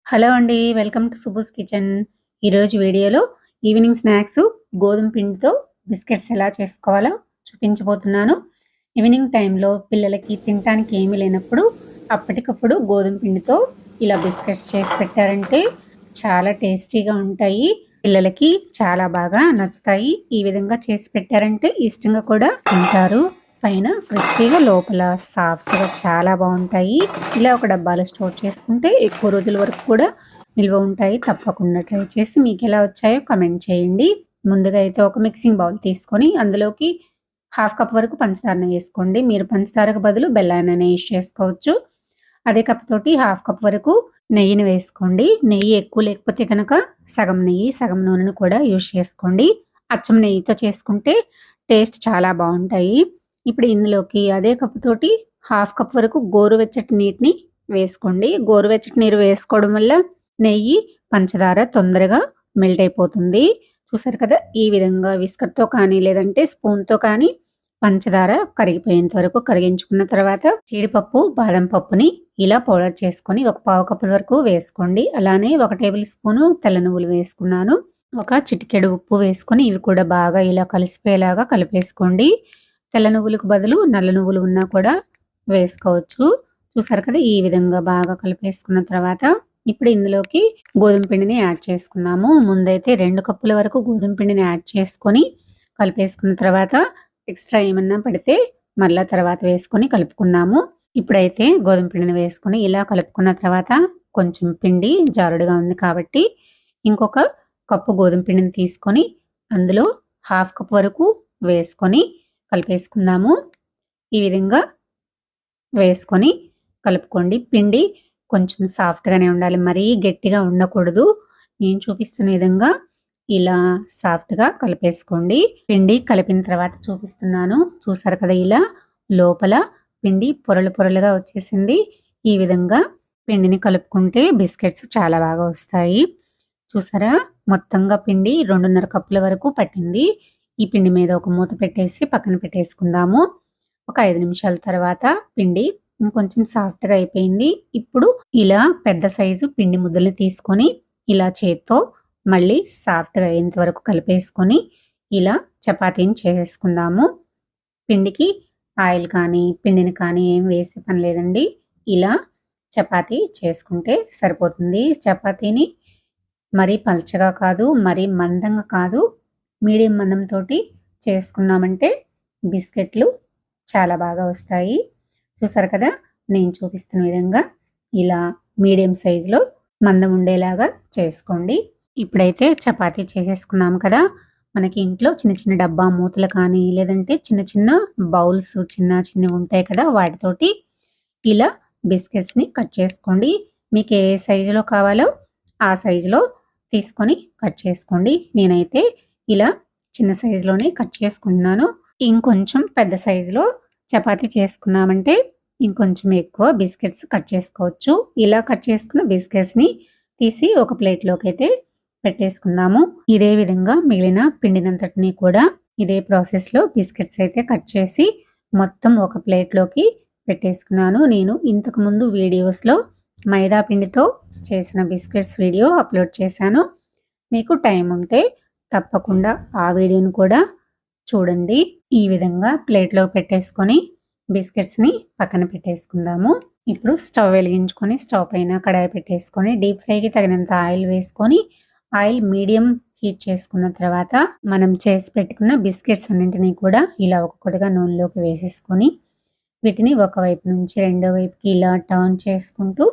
Hello అండి. Welcome to Subbu's kitchen. ఈరోజు వీడియోలో ఈవినింగ్ స్నాక్స్ గోధుమ పిండితో బిస్కెట్స్ ఎలా చేసుకోవాలో చూపించబోతున్నాను. ఈవినింగ్ టైంలో పిల్లలకి తినటానికి ఏమీ లేనప్పుడు అప్పటికప్పుడు గోధుమ పిండితో ఇలా బిస్కెట్స్ చేసి పెట్టారంటే చాలా టేస్టీగా ఉంటాయి. పిల్లలకి చాలా బాగా నచ్చుతాయి. ఈ విధంగా చేసి పెట్టారంటే ఇష్టంగా కూడా తింటారు. పైన క్రిస్పీగా లోపల సాఫ్ట్‌గా చాలా బావుంటాయి. ఇలా ఒక డబ్బాలో స్టోర్ చేసుకుంటే ఎక్కువ రోజుల వరకు కూడా నిల్వ ఉంటాయి. తప్పకుండా ట్రై చేసి మీకెలా వచ్చాయో కామెంట్ చేయండి. ముందుగా అయితే ఒక మిక్సింగ్ బౌల్ తీసుకొని అందులోకి హాఫ్ కప్ వరకు పంచదారని వేసుకోండి. మీరు పంచదారకు బదులు బెల్లాన్నైనా యూజ్ చేసుకోవచ్చు. అదే కప్ తోటి హాఫ్ కప్ వరకు నెయ్యిని వేసుకోండి. నెయ్యి ఎక్కువ లేకపోతే కనుక సగం నెయ్యి, సగం నూనెను కూడా యూజ్ చేసుకోండి. అచ్చం నెయ్యితో చేసుకుంటే టేస్ట్ చాలా బావుంటాయి. ఇప్పుడు ఇందులోకి అదే కప్ తోటి హాఫ్ కప్ వరకు గోరువెచ్చటి నీటిని వేసుకోండి. గోరువెచ్చటి నీరు వేసుకోవడం వల్ల నెయ్యి, పంచదార తొందరగా మెల్ట్ అయిపోతుంది. చూసారు కదా! ఈ విధంగా విస్కర్‌తో కానీ లేదంటే స్పూన్‌తో కానీ పంచదార కరిగిపోయేంత వరకు కరిగించుకున్న తర్వాత జీడిపప్పు, బాదం పప్పుని ఇలా పౌడర్ చేసుకొని ఒక పావు కప్పు వరకు వేసుకోండి. అలానే ఒక టేబుల్ స్పూను తెల్ల నువ్వులు వేసుకున్నాను. ఒక చిటికెడు ఉప్పు వేసుకొని ఇవి కూడా బాగా ఇలా కలిసిపోయేలాగా కలిపేసుకోండి. తెల్ల నువ్వులకు బదులు నల్ల నువ్వులు ఉన్నా కూడా వేసుకోవచ్చు. చూసారు కదా! ఈ విధంగా బాగా కలిపేసుకున్న తర్వాత ఇప్పుడు ఇందులోకి గోధుమ పిండిని యాడ్ చేసుకుందాము. ముందైతే 2 కప్పుల వరకు గోధుమ పిండిని యాడ్ చేసుకొని కలిపేసుకున్న తర్వాత ఎక్స్‌ట్రా ఏమన్నా పడితే మరలా తర్వాత వేసుకొని కలుపుకుందాము. ఇప్పుడైతే గోధుమ పిండిని వేసుకొని ఇలా కలుపుకున్న తర్వాత కొంచెం పిండి జారుడుగా ఉంది కాబట్టి ఇంకొక కప్పు గోధుమ పిండిని తీసుకొని అందులో హాఫ్ కప్ వరకు వేసుకొని కలిపేసుకుందాము. ఈ విధంగా వేసుకొని కలుపుకోండి. పిండి కొంచెం సాఫ్ట్‌గానే ఉండాలి. మరీ గట్టిగా ఉండకూడదు. నేను చూపిస్తున్న విధంగా ఇలా సాఫ్ట్‌గా కలిపేసుకోండి. పిండి కలిపిన తర్వాత చూపిస్తున్నాను. చూసారు కదా! ఇలా లోపల పిండి పొరలు పొరలుగా వచ్చేసింది. ఈ విధంగా పిండిని కలుపుకుంటే బిస్కెట్స్ చాలా బాగా వస్తాయి. చూసారా? మొత్తంగా పిండి 2.5 కప్పుల వరకు పట్టింది. ఈ పిండి మీద ఒక మూత పెట్టేసి పక్కన పెట్టేసుకుందాము. ఒక 5 నిమిషాల తర్వాత పిండి ఇంకొంచెం సాఫ్ట్‌గా అయిపోయింది. ఇప్పుడు ఇలా పెద్ద సైజు పిండి ముద్దల్ని తీసుకొని ఇలా చేత్తో మళ్ళీ సాఫ్ట్‌గా అయ్యేంత వరకు కలిపేసుకొని ఇలా చపాతీని చేసేసుకుందాము. పిండికి ఆయిల్ కానీ, పిండిని కానీ ఏం వేసే పని లేదండి. ఇలా చపాతీ చేసుకుంటే సరిపోతుంది. చపాతీని మరీ పల్చగా కాదు, మరీ మందంగా కాదు, మీడియం మందంతోటి చేసుకున్నామంటే బిస్కెట్లు చాలా బాగా వస్తాయి. చూసారు కదా! నేను చూపిస్తున్న విధంగా ఇలా మీడియం సైజులో మందం ఉండేలాగా చేసుకోండి. ఇప్పుడైతే చపాతీ చేసేసుకున్నాం కదా! మనకి ఇంట్లో చిన్న చిన్న డబ్బా మూతలు కానీ లేదంటే చిన్న చిన్న బౌల్స్ చిన్నవి ఉంటాయి కదా! వాటితోటి ఇలా బిస్కెట్స్‌ని కట్ చేసుకోండి. మీకు ఏ సైజులో కావాలో ఆ సైజులో తీసుకొని కట్ చేసుకోండి. నేనైతే ఇలా చిన్న సైజులోనే కట్ చేసుకుంటున్నాను. ఇంకొంచెం పెద్ద సైజులో చపాతీ చేసుకున్నామంటే ఇంకొంచెం ఎక్కువ బిస్కెట్స్ కట్ చేసుకోవచ్చు. ఇలా కట్ చేసుకున్న బిస్కెట్స్‌ని తీసి ఒక ప్లేట్‌లోకైతే పెట్టేసుకుందాము. ఇదే విధంగా మిగిలిన పిండినంతటిని కూడా ఇదే ప్రాసెస్‌లో బిస్కెట్స్ అయితే కట్ చేసి మొత్తం ఒక ప్లేట్‌లోకి పెట్టేసుకున్నాను. నేను ఇంతకుముందు వీడియోస్‌లో మైదా పిండితో చేసిన బిస్కెట్స్ వీడియో అప్లోడ్ చేశాను. మీకు టైం ఉంటే తప్పకుండా ఆ వీడియోను కూడా చూడండి. ఈ విధంగా ప్లేట్‌లో పెట్టేసుకొని బిస్కెట్స్‌ని పక్కన పెట్టేసుకుందాము. ఇప్పుడు స్టవ్ వెలిగించుకొని స్టవ్ పైన కడాయి పెట్టేసుకొని డీప్ ఫ్రైకి తగినంత ఆయిల్ వేసుకొని ఆయిల్ మీడియం హీట్ చేసుకున్న తర్వాత మనం చేసి పెట్టుకున్న బిస్కెట్స్ అన్నింటినీ కూడా ఇలా ఒక్కొక్కటిగా నూనెలోకి వేసేసుకొని వీటిని ఒకవైపు నుంచి రెండో వైపుకి ఇలా టర్న్ చేసుకుంటూ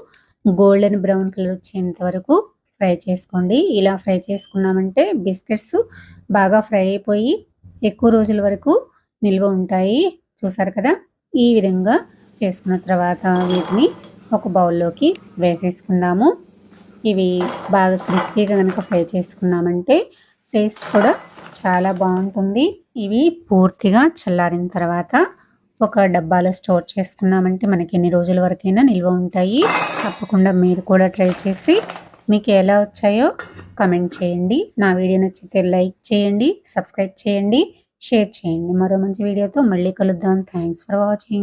గోల్డెన్ బ్రౌన్ కలర్ వచ్చేంత వరకు ఫ్రై చేసుకోండి. ఇలా ఫ్రై చేసుకున్నామంటే బిస్కెట్స్ బాగా ఫ్రై అయిపోయి ఎక్కువ రోజుల వరకు నిల్వ ఉంటాయి. చూసారు కదా! ఈ విధంగా చేసుకున్న తర్వాత వీటిని ఒక బౌల్లోకి వేసేసుకుందాము. ఇవి బాగా క్రిస్పీగా కనుక ఫ్రై చేసుకున్నామంటే టేస్ట్ కూడా చాలా బాగుంటుంది. ఇవి పూర్తిగా చల్లారిన తర్వాత ఒక డబ్బాలో స్టోర్ చేసుకున్నామంటే మనకి ఎన్ని రోజుల వరకైనా నిల్వ ఉంటాయి. తప్పకుండా మీరు కూడా ట్రై చేసి మీకు ఎలా వచ్చాయో కామెంట్ చేయండి. నా వీడియో నచ్చితే లైక్ చేయండి, సబ్స్క్రైబ్ చేయండి, షేర్ చేయండి. మరో మంచి వీడియోతో మళ్ళీ కలుద్దాం. Thanks for watching.